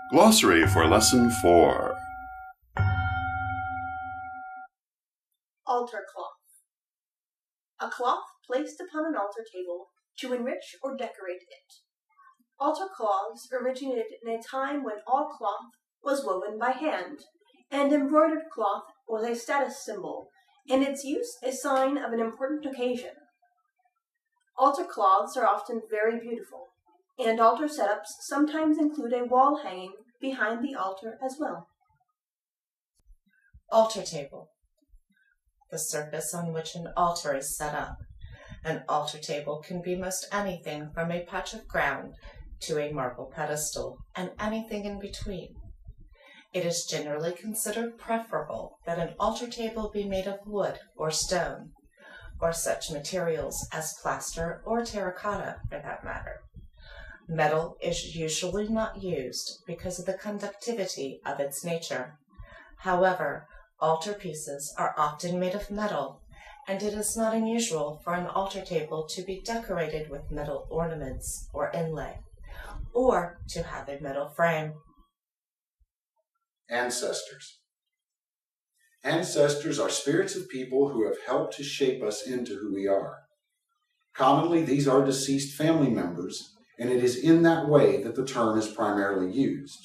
Glossary for Lesson 4. Altar cloth. A cloth placed upon an altar table to enrich or decorate it. Altar cloths originated in a time when all cloth was woven by hand, and embroidered cloth was a status symbol, and its use a sign of an important occasion. Altar cloths are often very beautiful, and altar setups sometimes include a wall hanging behind the altar as well. Altar table. The surface on which an altar is set up. An altar table can be most anything from a patch of ground to a marble pedestal, and anything in between. It is generally considered preferable that an altar table be made of wood or stone, or such materials as plaster or terracotta for that matter. Metal is usually not used because of the conductivity of its nature. However, altar pieces are often made of metal, and it is not unusual for an altar table to be decorated with metal ornaments or inlay, or to have a metal frame. Ancestors. Ancestors are spirits of people who have helped to shape us into who we are. Commonly, these are deceased family members, and it is in that way that the term is primarily used.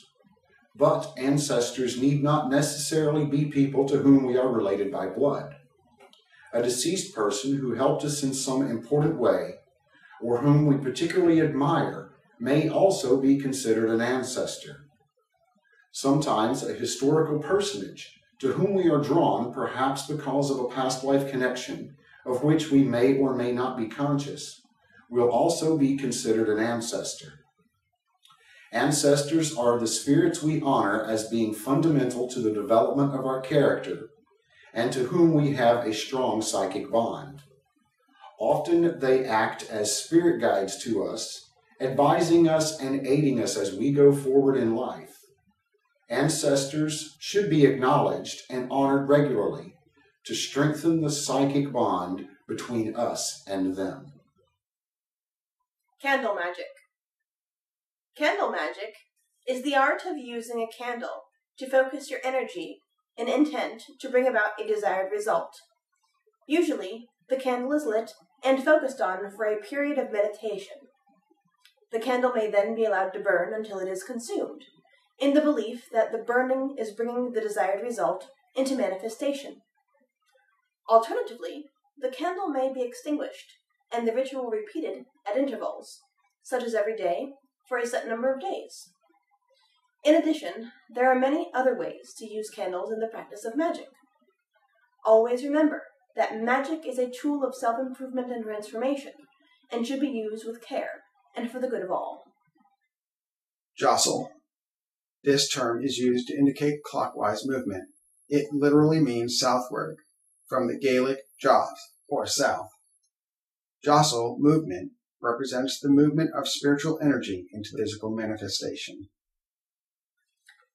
But ancestors need not necessarily be people to whom we are related by blood. A deceased person who helped us in some important way, or whom we particularly admire, may also be considered an ancestor. Sometimes a historical personage to whom we are drawn perhaps because of a past life connection of which we may or may not be conscious, will also be considered an ancestor. Ancestors are the spirits we honor as being fundamental to the development of our character and to whom we have a strong psychic bond. Often they act as spirit guides to us, advising us and aiding us as we go forward in life. Ancestors should be acknowledged and honored regularly to strengthen the psychic bond between us and them. Candle magic. Candle magic is the art of using a candle to focus your energy and intent to bring about a desired result. Usually, the candle is lit and focused on for a period of meditation. The candle may then be allowed to burn until it is consumed, in the belief that the burning is bringing the desired result into manifestation. Alternatively, the candle may be extinguished and the ritual repeated at intervals, such as every day, for a set number of days. In addition, there are many other ways to use candles in the practice of magic. Always remember that magic is a tool of self-improvement and transformation, and should be used with care and for the good of all. Jostle. This term is used to indicate clockwise movement. It literally means southward, from the Gaelic jos, or south. Jostle movement represents the movement of spiritual energy into physical manifestation.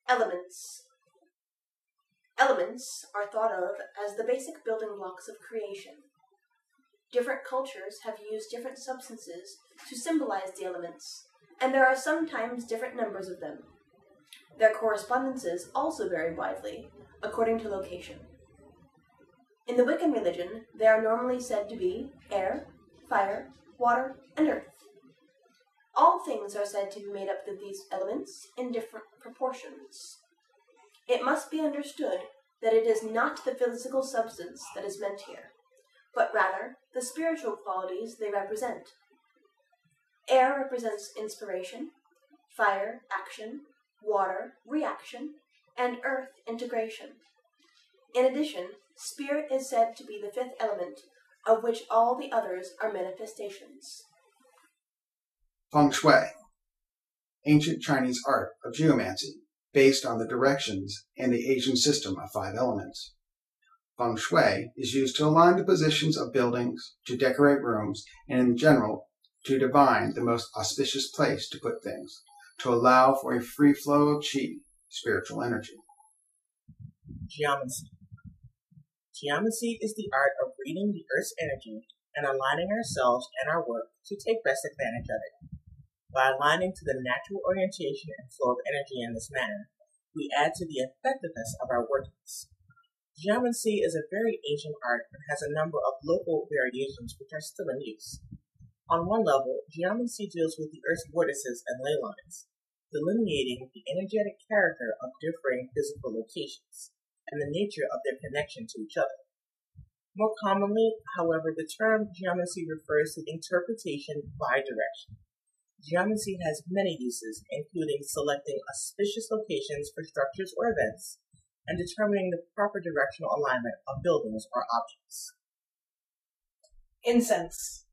Elements. Elements are thought of as the basic building blocks of creation. Different cultures have used different substances to symbolize the elements, and there are sometimes different numbers of them. Their correspondences also vary widely, according to location. In the Wiccan religion, they are normally said to be air, fire, water, and earth. All things are said to be made up of these elements in different proportions. It must be understood that it is not the physical substance that is meant here, but rather the spiritual qualities they represent. Air represents inspiration, fire, action, water, reaction, and earth, integration. In addition, spirit is said to be the fifth element, of which all the others are manifestations. Feng Shui. Ancient Chinese art of geomancy, based on the directions and the Asian system of 5 elements. Feng Shui is used to align the positions of buildings, to decorate rooms, and in general, to divine the most auspicious place to put things, to allow for a free flow of qi, spiritual energy. Geomancy. Geomancy is the art of reading the Earth's energy and aligning ourselves and our work to take best advantage of it. By aligning to the natural orientation and flow of energy in this manner, we add to the effectiveness of our workings. Geomancy is a very ancient art and has a number of local variations which are still in use. On one level, geomancy deals with the Earth's vortices and ley lines, delineating the energetic character of differing physical locations and the nature of their connection to each other. More commonly, however, the term geomancy refers to interpretation by direction. Geomancy has many uses, including selecting auspicious locations for structures or events, and determining the proper directional alignment of buildings or objects. Incense.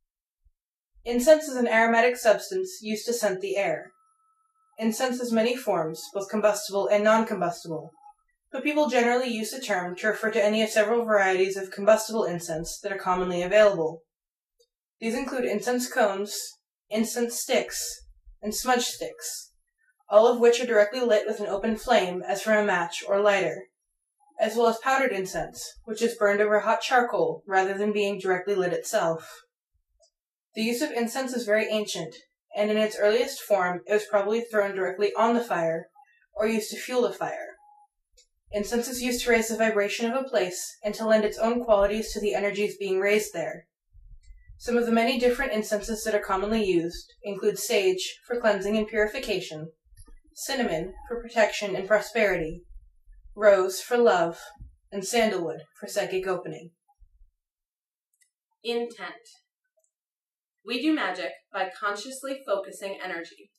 Incense is an aromatic substance used to scent the air. Incense has many forms, both combustible and non-combustible, but people generally use the term to refer to any of several varieties of combustible incense that are commonly available. These include incense cones, incense sticks, and smudge sticks, all of which are directly lit with an open flame as from a match or lighter, as well as powdered incense, which is burned over hot charcoal rather than being directly lit itself. The use of incense is very ancient, and in its earliest form it was probably thrown directly on the fire or used to fuel the fire. Incense is used to raise the vibration of a place and to lend its own qualities to the energies being raised there. Some of the many different incenses that are commonly used include sage for cleansing and purification, cinnamon for protection and prosperity, rose for love, and sandalwood for psychic opening. Intent. We do magic by consciously focusing energy.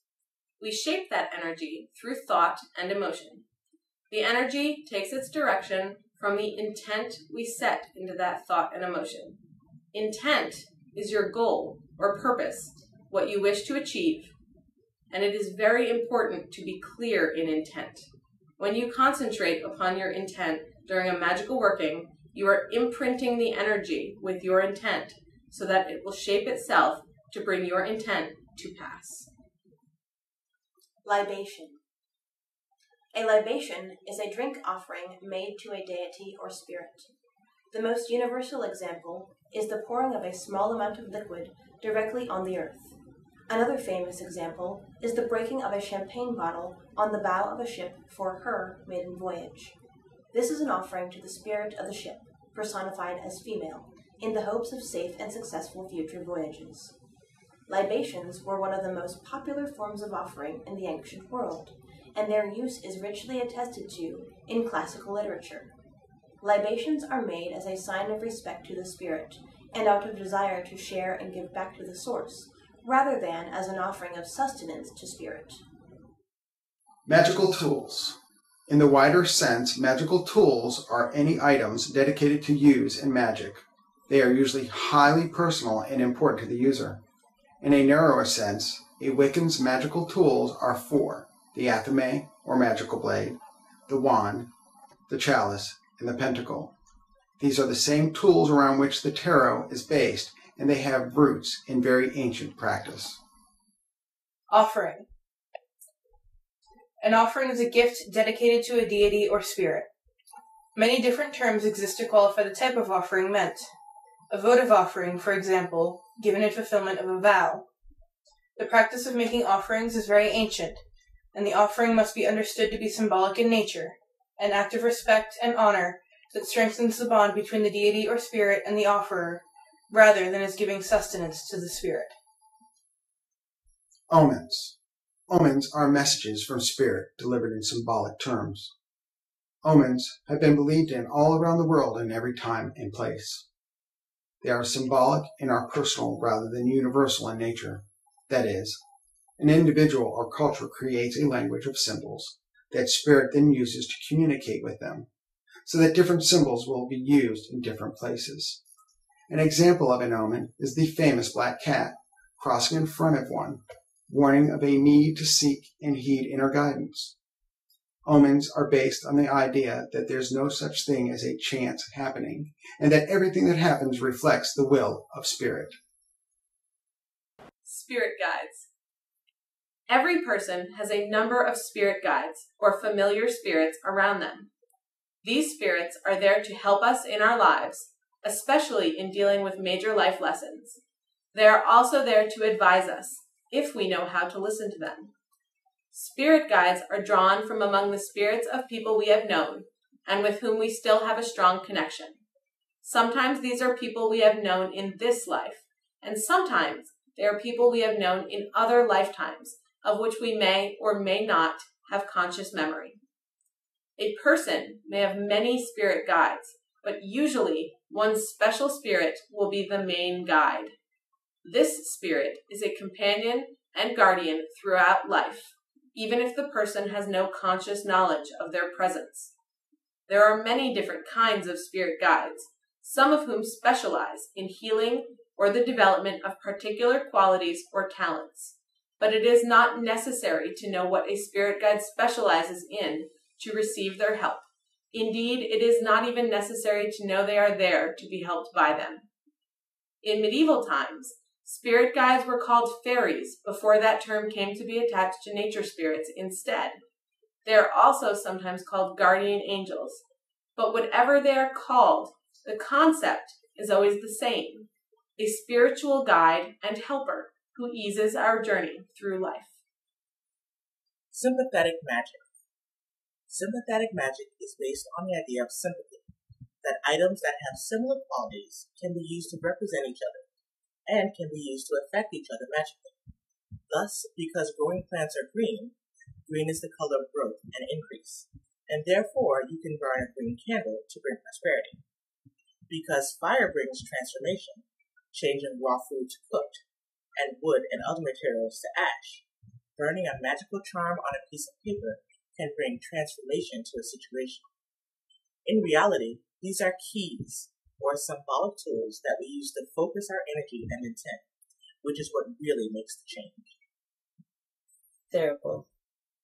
We shape that energy through thought and emotion. The energy takes its direction from the intent we set into that thought and emotion. Intent is your goal or purpose, what you wish to achieve, and it is very important to be clear in intent. When you concentrate upon your intent during a magical working, you are imprinting the energy with your intent so that it will shape itself to bring your intent to pass. Libation. A libation is a drink offering made to a deity or spirit. The most universal example is the pouring of a small amount of liquid directly on the earth. Another famous example is the breaking of a champagne bottle on the bow of a ship for her maiden voyage. This is an offering to the spirit of the ship, personified as female, in the hopes of safe and successful future voyages. Libations were one of the most popular forms of offering in the ancient world, and their use is richly attested to in classical literature. Libations are made as a sign of respect to the spirit, and out of desire to share and give back to the source, rather than as an offering of sustenance to spirit. Magical tools. In the wider sense, magical tools are any items dedicated to use in magic. They are usually highly personal and important to the user. In a narrower sense, a Wiccan's magical tools are four: the athame, or magical blade, the wand, the chalice, and the pentacle. These are the same tools around which the tarot is based, and they have roots in very ancient practice. Offering. An offering is a gift dedicated to a deity or spirit. Many different terms exist to qualify the type of offering meant. A votive offering, for example, given in fulfillment of a vow. The practice of making offerings is very ancient, and the offering must be understood to be symbolic in nature, an act of respect and honor that strengthens the bond between the deity or spirit and the offerer, rather than as giving sustenance to the spirit. Omens. Omens are messages from spirit delivered in symbolic terms. Omens have been believed in all around the world in every time and place. They are symbolic and are personal rather than universal in nature. That is, an individual or culture creates a language of symbols that spirit then uses to communicate with them, so that different symbols will be used in different places. An example of an omen is the famous black cat crossing in front of one, warning of a need to seek and heed inner guidance. Omens are based on the idea that there's no such thing as a chance happening, and that everything that happens reflects the will of spirit. Spirit guides. Every person has a number of spirit guides, or familiar spirits, around them. These spirits are there to help us in our lives, especially in dealing with major life lessons. They are also there to advise us, if we know how to listen to them. Spirit guides are drawn from among the spirits of people we have known and with whom we still have a strong connection. Sometimes these are people we have known in this life, and sometimes they are people we have known in other lifetimes, of which we may or may not have conscious memory. A person may have many spirit guides, but usually one special spirit will be the main guide. This spirit is a companion and guardian throughout life, even if the person has no conscious knowledge of their presence. There are many different kinds of spirit guides, some of whom specialize in healing or the development of particular qualities or talents. But it is not necessary to know what a spirit guide specializes in to receive their help. Indeed, it is not even necessary to know they are there to be helped by them. In medieval times, spirit guides were called fairies before that term came to be attached to nature spirits instead. They are also sometimes called guardian angels. But whatever they are called, the concept is always the same: a spiritual guide and helper who eases our journey through life. Sympathetic magic. Sympathetic magic is based on the idea of sympathy, that items that have similar qualities can be used to represent each other, and can be used to affect each other magically. Thus, because growing plants are green, green is the color of growth and increase, and therefore you can burn a green candle to bring prosperity. Because fire brings transformation, changing raw food to cooked, and wood and other materials to ash, burning a magical charm on a piece of paper can bring transformation to a situation. In reality, these are keys, or symbolic tools that we use to focus our energy and intent, which is what really makes the change. Thurible.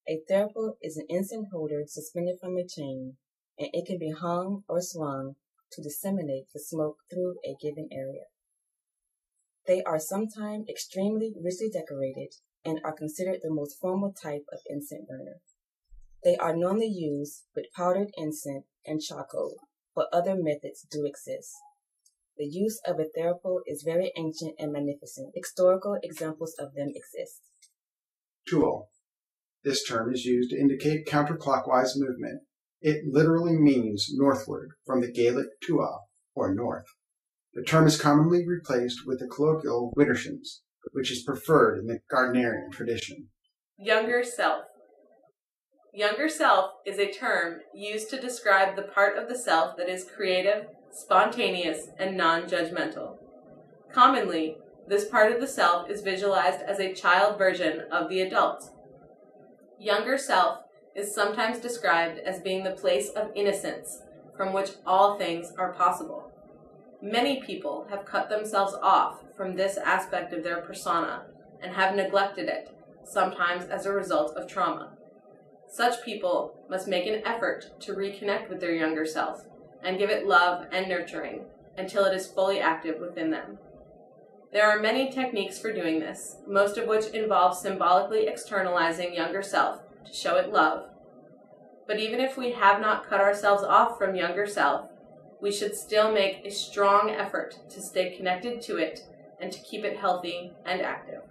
A thurible is an incense holder suspended from a chain, and it can be hung or swung to disseminate the smoke through a given area. They are sometimes extremely richly decorated and are considered the most formal type of incense burner. They are normally used with powdered incense and charcoal, but other methods do exist. The use of a thurible is very ancient and magnificent. Historical examples of them exist. Tual. This term is used to indicate counterclockwise movement. It literally means northward, from the Gaelic tua, or north. The term is commonly replaced with the colloquial widdershins, which is preferred in the Gardnerian tradition. Younger self. Younger self is a term used to describe the part of the self that is creative, spontaneous, and non-judgmental. Commonly, this part of the self is visualized as a child version of the adult. Younger self is sometimes described as being the place of innocence from which all things are possible. Many people have cut themselves off from this aspect of their persona and have neglected it, sometimes as a result of trauma. Such people must make an effort to reconnect with their younger self and give it love and nurturing until it is fully active within them. There are many techniques for doing this, most of which involve symbolically externalizing younger self to show it love. But even if we have not cut ourselves off from younger self, we should still make a strong effort to stay connected to it and to keep it healthy and active.